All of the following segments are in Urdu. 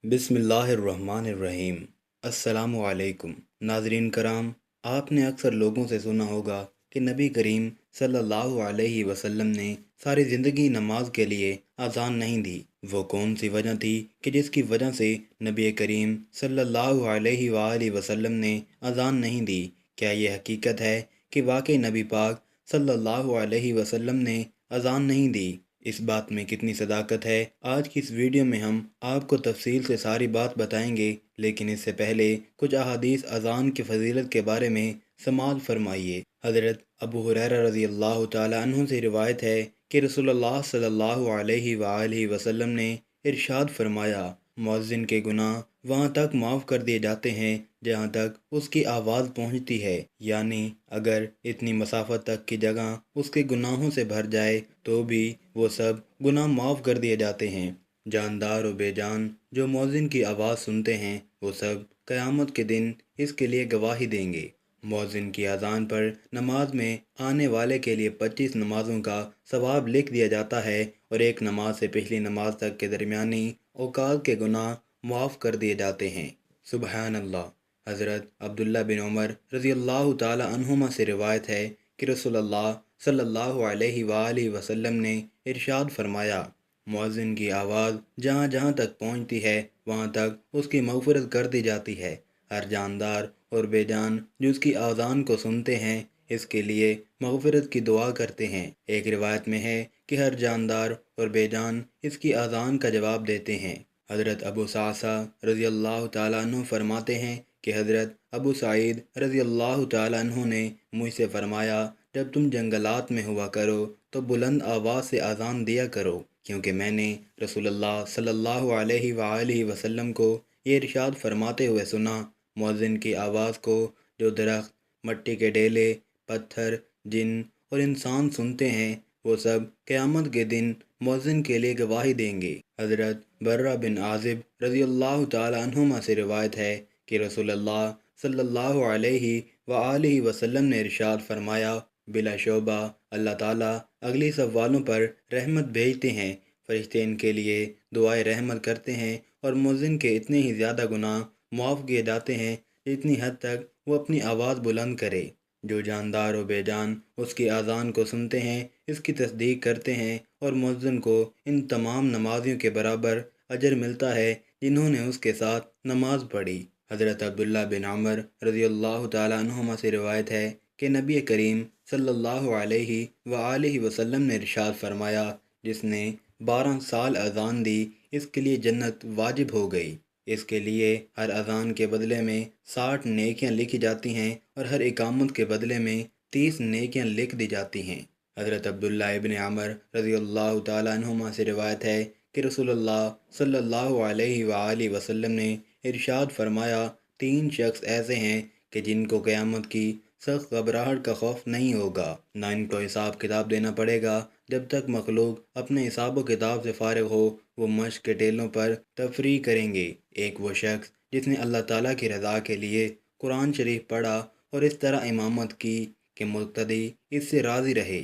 بسم اللہ الرحمن الرحیم۔ السلام علیکم ناظرین کرام، آپ نے اکثر لوگوں سے سنا ہوگا کہ نبی کریم صلی اللہ علیہ وسلم نے ساری زندگی نماز کے لیے اذان نہیں دی۔ وہ کون سی وجہ تھی کہ جس کی وجہ سے نبی کریم صلی اللہ علیہ وآلہ وسلم نے اذان نہیں دی؟ کیا یہ حقیقت ہے کہ واقعی نبی پاک صلی اللہ علیہ وسلم نے اذان نہیں دی؟ اس بات میں کتنی صداقت ہے؟ آج کی اس ویڈیو میں ہم آپ کو تفصیل سے ساری بات بتائیں گے، لیکن اس سے پہلے کچھ احادیث اذان کی فضیلت کے بارے میں سماعت فرمائیے۔ حضرت ابو ہریرہ رضی اللہ تعالی عنہ سے روایت ہے کہ رسول اللہ صلی اللہ علیہ وآلہ وسلم نے ارشاد فرمایا، مؤذن کے گناہ وہاں تک معاف کر دیے جاتے ہیں جہاں تک اس کی آواز پہنچتی ہے، یعنی اگر اتنی مسافت تک کی جگہ اس کے گناہوں سے بھر جائے تو بھی وہ سب گناہ معاف کر دیے جاتے ہیں۔ جاندار و بے جان جو مؤذن کی آواز سنتے ہیں وہ سب قیامت کے دن اس کے لیے گواہی دیں گے۔ مؤذن کی اذان پر نماز میں آنے والے کے لیے 25 نمازوں کا ثواب لکھ دیا جاتا ہے، اور ایک نماز سے پچھلی نماز تک کے درمیانی اوقات کے گناہ معاف کر دیے جاتے ہیں۔ سبحان اللہ۔ حضرت عبداللہ بن عمر رضی اللہ تعالی عنہما سے روایت ہے کہ رسول اللہ صلی اللہ علیہ وآلہ وسلم نے ارشاد فرمایا، مؤذن کی آواز جہاں جہاں تک پہنچتی ہے وہاں تک اس کی مغفرت کر دی جاتی ہے۔ ہر جاندار اور بے جان جو اس کی اذان کو سنتے ہیں اس کے لیے مغفرت کی دعا کرتے ہیں۔ ایک روایت میں ہے کہ ہر جاندار اور بے جان اس کی اذان کا جواب دیتے ہیں۔ حضرت ابو صعصع رضی اللہ تعالیٰ عنہ فرماتے ہیں کہ حضرت ابو سعید رضی اللہ تعالیٰ عنہ نے مجھ سے فرمایا، جب تم جنگلات میں ہوا کرو تو بلند آواز سے اذان دیا کرو، کیونکہ میں نے رسول اللہ صلی اللہ علیہ وآلہ وسلم کو یہ ارشاد فرماتے ہوئے سنا، مؤذن کی آواز کو جو درخت، مٹی کے ڈیلے، پتھر، جن اور انسان سنتے ہیں وہ سب قیامت کے دن مؤذن کے لیے گواہی دیں گے۔ حضرت برہ بن عازب رضی اللہ تعالی عنہما سے روایت ہے کہ رسول اللہ صلی اللہ علیہ وآلہ وسلم نے ارشاد فرمایا، بلا شبہ اللہ تعالیٰ اگلی صف والوں پر رحمت بھیجتے ہیں، فرشتے ان کے لیے دعائے رحمت کرتے ہیں، اور مؤذن کے اتنے ہی زیادہ گناہ معاف کیے جاتے ہیں جتنی حد تک وہ اپنی آواز بلند کرے۔ جو جاندار و بے جان اس کی اذان کو سنتے ہیں، اس کی تصدیق کرتے ہیں، اور مؤذن کو ان تمام نمازیوں کے برابر اجر ملتا ہے جنہوں نے اس کے ساتھ نماز پڑھی۔ حضرت عبداللہ بن عمر رضی اللہ تعالیٰ عنہما سے روایت ہے کہ نبی کریم صلی اللہ علیہ وآلہ وسلم نے ارشاد فرمایا، جس نے 12 سال اذان دی اس کے لیے جنت واجب ہو گئی۔ اس کے لیے ہر اذان کے بدلے میں 60 نیکیاں لکھی جاتی ہیں، اور ہر اقامت کے بدلے میں 30 نیکیاں لکھ دی جاتی ہیں۔ حضرت عبداللہ ابن عمر رضی اللہ تعالیٰ عنہما سے روایت ہے کہ رسول اللہ صلی اللہ علیہ وآلہ وسلم نے ارشاد فرمایا، 3 شخص ایسے ہیں کہ جن کو قیامت کی سخت گھبراہٹ کا خوف نہیں ہوگا، نہ ان کو حساب کتاب دینا پڑے گا جب تک مخلوق اپنے حساب و کتاب سے فارغ ہو۔ وہ مشق کے ٹیلوں پر تفریح کریں گے۔ ایک وہ شخص جس نے اللہ تعالیٰ کی رضا کے لیے قرآن شریف پڑھا اور اس طرح امامت کی کہ مقتدی اس سے راضی رہے۔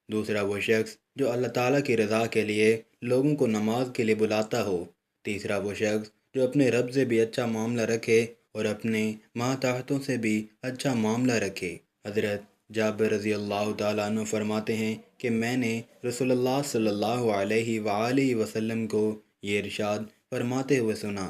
دوسرا وہ شخص جو اللہ تعالیٰ کی رضا کے لیے لوگوں کو نماز کے لیے بلاتا ہو۔ تیسرا وہ شخص جو اپنے رب سے بھی اچھا معاملہ رکھے اور اپنے ماتحتوں سے بھی اچھا معاملہ رکھے۔ حضرت جابر رضی اللہ تعالیٰ عنہ فرماتے ہیں کہ میں نے رسول اللہ صلی اللہ علیہ وآلہ وسلم کو یہ ارشاد فرماتے ہوئے سنا،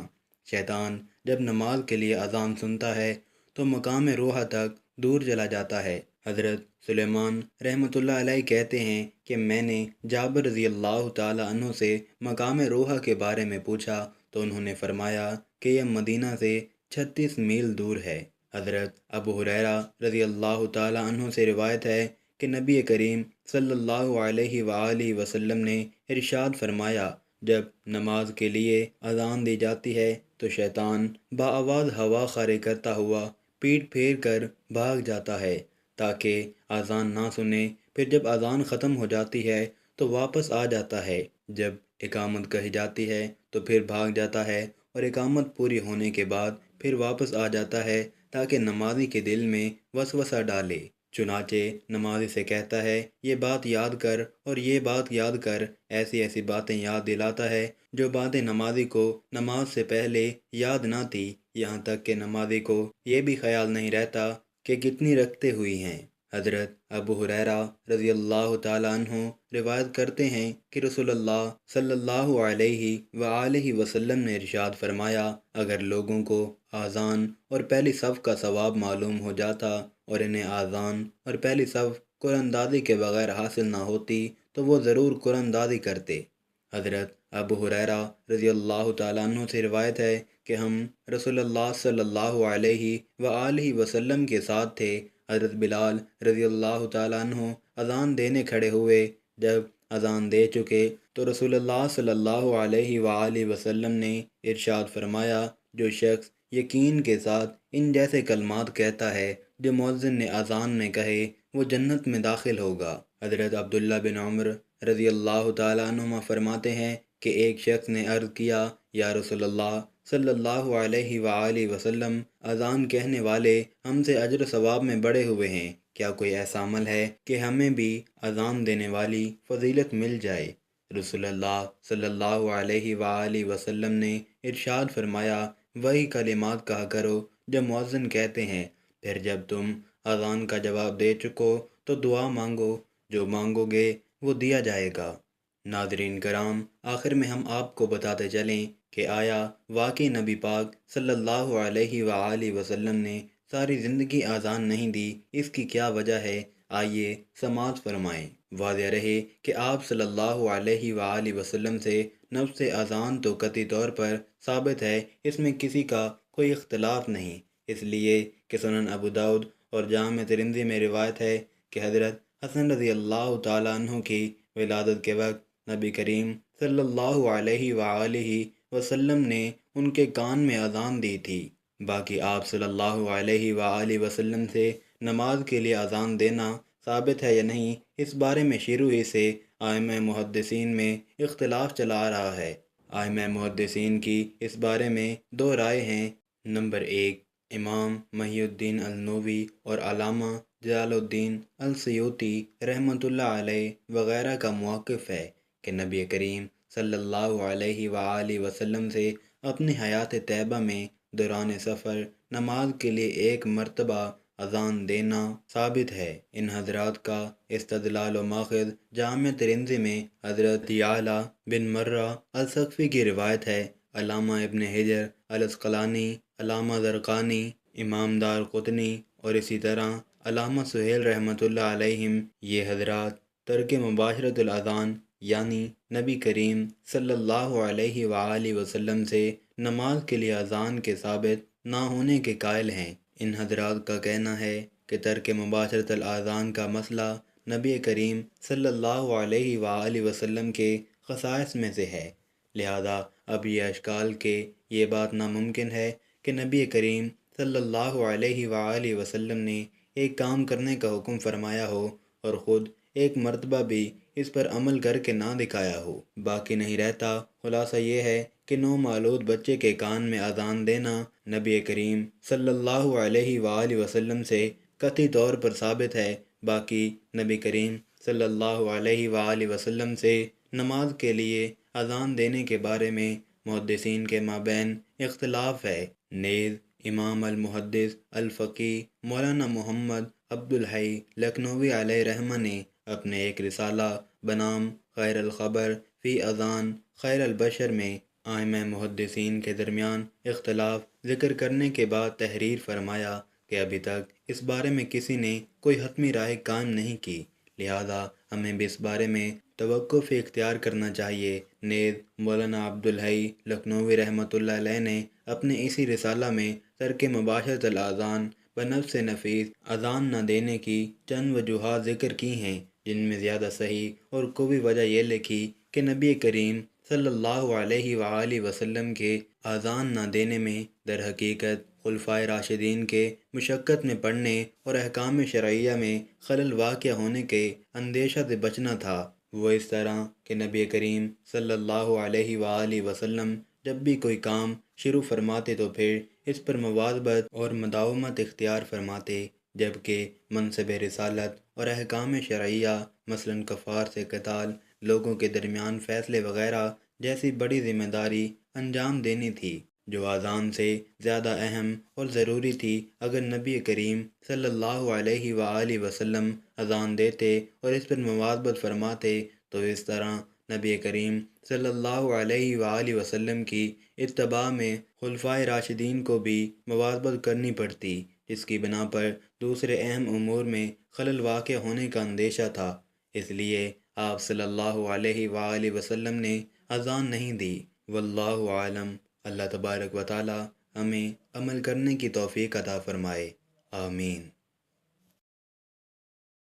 شیطان جب نماز کے لیے اذان سنتا ہے تو مقام روحہ تک دور چلا جاتا ہے۔ حضرت سلیمان رحمۃ اللہ علیہ کہتے ہیں کہ میں نے جابر رضی اللہ تعالیٰ عنہ سے مقام روحہ کے بارے میں پوچھا تو انہوں نے فرمایا کہ یہ مدینہ سے 36 میل دور ہے۔ حضرت ابو ہریرہ رضی اللہ تعالیٰ عنہ سے روایت ہے کہ نبی کریم صلی اللہ علیہ وآلہ وسلم نے ارشاد فرمایا، جب نماز کے لیے اذان دی جاتی ہے تو شیطان بآواز ہوا خارے کرتا ہوا پیٹ پھیر کر بھاگ جاتا ہے تاکہ اذان نہ سنے، پھر جب اذان ختم ہو جاتی ہے تو واپس آ جاتا ہے، جب اقامت کہی جاتی ہے تو پھر بھاگ جاتا ہے، اور اقامت پوری ہونے کے بعد پھر واپس آ جاتا ہے تاکہ نمازی کے دل میں وسوسہ ڈالے۔ چنانچہ نمازی سے کہتا ہے یہ بات یاد کر اور یہ بات یاد کر، ایسی ایسی باتیں یاد دلاتا ہے جو باتیں نمازی کو نماز سے پہلے یاد نہ تھی، یہاں تک کہ نمازی کو یہ بھی خیال نہیں رہتا کہ کتنی رکعتیں ہوئی ہیں۔ حضرت ابو ہریرہ رضی اللہ تعالیٰ عنہ روایت کرتے ہیں کہ رسول اللہ صلی اللہ علیہ وآلہ وسلم نے ارشاد فرمایا، اگر لوگوں کو اذان اور پہلی صف کا ثواب معلوم ہو جاتا اور انہیں اذان اور پہلی صف قرآن اندازی کے بغیر حاصل نہ ہوتی تو وہ ضرور قرآن اندازی کرتے۔ حضرت ابو ہریرہ رضی اللہ تعالیٰ عنہ سے روایت ہے کہ ہم رسول اللہ صلی اللہ علیہ وآلہ وسلم کے ساتھ تھے۔ حضرت بلال رضی اللہ تعالیٰ عنہ اذان دینے کھڑے ہوئے، جب اذان دے چکے تو رسول اللہ صلی اللہ علیہ وآلہ وسلم نے ارشاد فرمایا، جو شخص یقین کے ساتھ ان جیسے کلمات کہتا ہے جو مؤذن نے اذان میں کہے، وہ جنت میں داخل ہوگا۔ حضرت عبداللہ بن عمر رضی اللہ تعالیٰ عنہما فرماتے ہیں کہ ایک شخص نے عرض کیا، یا رسول اللہ صلی اللہ علیہ وآلہ وسلم، اذان کہنے والے ہم سے اجر و ثواب میں بڑے ہوئے ہیں، کیا کوئی ایسا عمل ہے کہ ہمیں بھی اذان دینے والی فضیلت مل جائے؟ رسول اللہ صلی اللہ علیہ وآلہ وسلم نے ارشاد فرمایا، وہی کلمات کہا کرو جو مؤذن کہتے ہیں، پھر جب تم اذان کا جواب دے چکو تو دعا مانگو، جو مانگو گے وہ دیا جائے گا۔ ناظرین کرام، آخر میں ہم آپ کو بتاتے چلیں کہ آیا واقعی نبی پاک صلی اللہ علیہ وآلہ وسلم نے ساری زندگی اذان نہیں دی؟ اس کی کیا وجہ ہے؟ آئیے سماعت فرمائیں۔ واضح رہے کہ آپ صلی اللہ علیہ وآلہ وسلم سے نفس اذان تو قطعی طور پر ثابت ہے، اس میں کسی کا کوئی اختلاف نہیں، اس لیے کہ سنن ابو داؤد اور جامع ترمذی میں روایت ہے کہ حضرت حسن رضی اللہ تعالیٰ عنہ کی ولادت کے وقت نبی کریم صلی اللہ علیہ وآلہ وسلم نے ان کے کان میں اذان دی تھی۔ باقی آپ صلی اللہ علیہ وآلہ وسلم سے نماز کے لیے اذان دینا ثابت ہے یا نہیں، اس بارے میں شروع ہی سے ائمہ محدثین میں اختلاف چلا آ رہا ہے۔ ائمہ محدثین کی اس بارے میں دو رائے ہیں۔ نمبر 1، امام محی الدین النووی اور علامہ جلال الدین السیوطی رحمۃ اللہ علیہ وغیرہ کا موقف ہے کہ نبی کریم صلی اللہ علیہ وآلہ وسلم سے اپنی حیات طیبہ میں دوران سفر نماز کے لیے ایک مرتبہ اذان دینا ثابت ہے۔ ان حضرات کا استدلال و ماخذ جامع ترمذی میں حضرت یعلا بن مرہ الثقفی کی روایت ہے۔ علامہ ابن حجر العسقلانی، علامہ زرقانی، امام دار قطنی اور اسی طرح علامہ سہیل رحمۃ اللہ علیہم، یہ حضرات ترک مباشرت الاذان یعنی نبی کریم صلی اللہ علیہ وآلہ وسلم سے نماز کے لیے اذان کے ثابت نہ ہونے کے قائل ہیں۔ ان حضرات کا کہنا ہے کہ ترک مباشرت الاذان کا مسئلہ نبی کریم صلی اللہ علیہ وآلہ وسلم کے خصائص میں سے ہے، لہذا اب یہ اشکال کہ یہ بات ناممکن ہے کہ نبی کریم صلی اللہ علیہ وآلہ وسلم نے ایک کام کرنے کا حکم فرمایا ہو اور خود ایک مرتبہ بھی اس پر عمل کر کے نہ دکھایا ہو، باقی نہیں رہتا۔ خلاصہ یہ ہے کہ نومولود بچے کے کان میں اذان دینا نبی کریم صلی اللہ علیہ وآلہ وسلم سے قطعی طور پر ثابت ہے، باقی نبی کریم صلی اللہ علیہ وآلہ وسلم سے نماز کے لیے اذان دینے کے بارے میں محدثین کے مابین اختلاف ہے۔ نیز امام المحدث الفقی مولانا محمد عبد الحی لکھنوی علیہ رحمہ نے اپنے ایک رسالہ بنام خیر الخبر فی اذان خیر البشر میں ائمہ محدثین کے درمیان اختلاف ذکر کرنے کے بعد تحریر فرمایا کہ ابھی تک اس بارے میں کسی نے کوئی حتمی رائے قائم نہیں کی، لہذا ہمیں بھی اس بارے میں توقف اختیار کرنا چاہیے۔ نیز مولانا عبد الحی لکھنوی رحمۃ اللہ علیہ نے اپنے اسی رسالہ میں ترک مباشرت الاذان بنفس نفیس اذان نہ دینے کی چند وجوہات ذکر کی ہیں، جن میں زیادہ صحیح اور قوی وجہ یہ لکھی کہ نبی کریم صلی اللہ علیہ وآلہ وسلم کے اذان نہ دینے میں در حقیقت خلفائے راشدین کے مشقت میں پڑنے اور احکام شرعیہ میں خلل واقع ہونے کے اندیشہ سے بچنا تھا۔ وہ اس طرح کہ نبی کریم صلی اللہ علیہ وآلہ وسلم جب بھی کوئی کام شروع فرماتے تو پھر اس پر مواظبت اور مداومت اختیار فرماتے، جبکہ منصب رسالت اور احکام شرعیہ مثلاً کفار سے قتال، لوگوں کے درمیان فیصلے وغیرہ جیسی بڑی ذمہ داری انجام دینی تھی، جو اذان سے زیادہ اہم اور ضروری تھی۔ اگر نبی کریم صلی اللہ علیہ وآلہ وسلم اذان دیتے اور اس پر مواظبت فرماتے تو اس طرح نبی کریم صلی اللہ علیہ وآلہ وسلم کی اتباع میں خلفائے راشدین کو بھی مواظبت کرنی پڑتی، جس کی بنا پر دوسرے اہم امور میں خلل واقع ہونے کا اندیشہ تھا۔ اس لیے آپ صلی اللہ علیہ وآلہ وسلم نے اذان نہیں دی۔ واللہ عالم۔ اللہ تبارک و تعالی ہمیں عمل کرنے کی توفیق عطا فرمائے، آمین۔